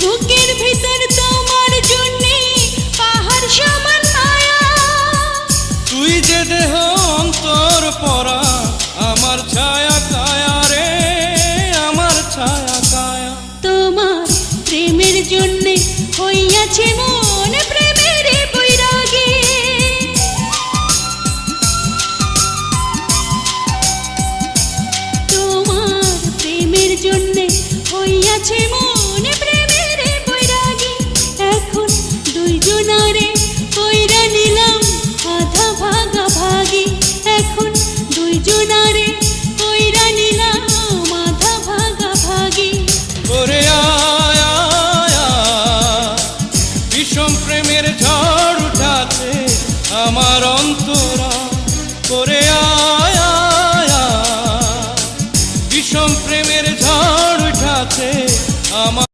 বুকের ভিতর তোমার জন্যে পাহাড় সমান মায়া। তুই যে দেহ অন্তর পরা আমার ছায়া কায়া রে, আমার ছায়া কায়া। তোমার প্রেমের জন্যে হইয়াছে মন প্রেমের বৈরাগী। তোমার প্রেমের জন্যে হইয়াছে মন প্রেমের বৈরাগী। এখন দুইজনারে কইরা নিলাম আধা ভাগা ভাগি। এখন দুইজনারে কইরা নিলাম আধা ভাগা ভাগি। ওরে আয়া বিষম প্রেমের ঝড় উঠাছে আমার অন্তরা। ওরে আয়া বিষম প্রেমের ঝড় উঠাছে আমার